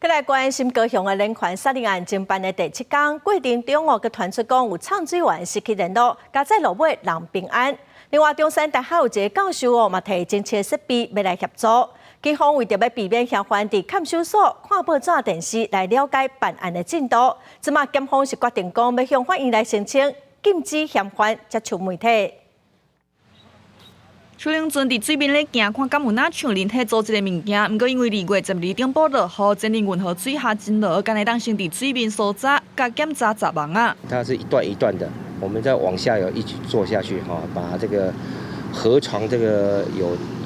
再来关心高雄的连环杀人案侦办的第7天，过程中哦，佮传出讲有唱水员失去联络，加载落尾人平安。另外，中山大学有一个教授哦，嘛提侦测设备要来协助。警方为着要避免嫌犯伫看守所看报纸、电视来了解办案的进度，即马检方是决定讲要向法院来申请禁止嫌犯接触媒体。 邱玲尊伫水面咧行，看敢有哪像人体组织的物件，毋过因为2月12中报道后，真灵运河水下真落，干来当先伫水面搜查，甲检查10万啊。它是一段一段的，我们再往下游一起做下去哈，把这个河床这个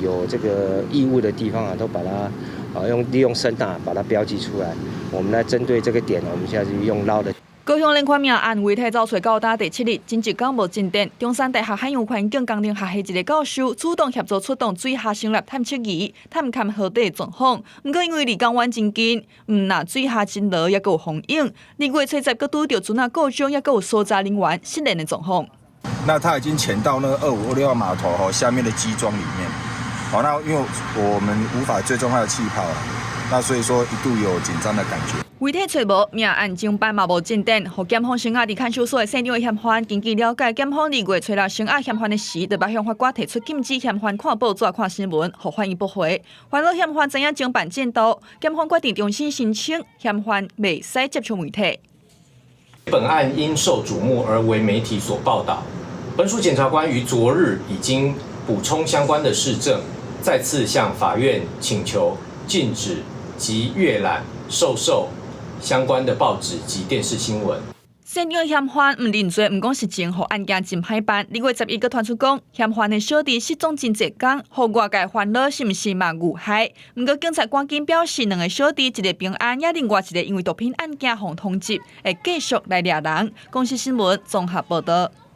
有这个异物的地方啊，都把它利用声呐把它标记出来。我们来针对这个点，我们现在就用捞的。 高雄连环命案遗体找找到打第7日，真一天无进展。中山大学海洋环境工程学系一个教授主动协助出动水下生物探测仪，探勘河底状况。不过因为离港湾真近，那水下真落也有风影。2月初10，佮拄到船啊故障，也有搜查人员失联的状况。那他已经潜到那个2526号码头下面的基桩里面。好，那因为我们无法追踪他的气泡啊，那所以说一度有紧张的感觉。 遗体找无，命案侦办嘛无进展。互检方审核伫看守所的现场的嫌犯，根据了解，检方2月初6审核嫌犯的时，就要向法官提出禁止嫌犯看报纸、看新闻，互法院驳回。烦恼嫌犯知影侦办进度，检方决定重新申请，嫌犯袂使接触媒体。本案因受瞩目而为媒体所报道。本署检察官于昨日已经补充相关的事证，再次向法院请求禁止及阅览、授相关的报纸及电视新闻。现场嫌犯唔认罪，唔讲实情，互案件真歹办。2月11日传出讲，嫌犯的小弟失踪真侪天，互外界烦恼是毋是嘛误害？不过警察赶紧表示，2个小弟一个平安，也另外一个因为毒品案件互通缉，会继续来抓人。公司新闻综合报道。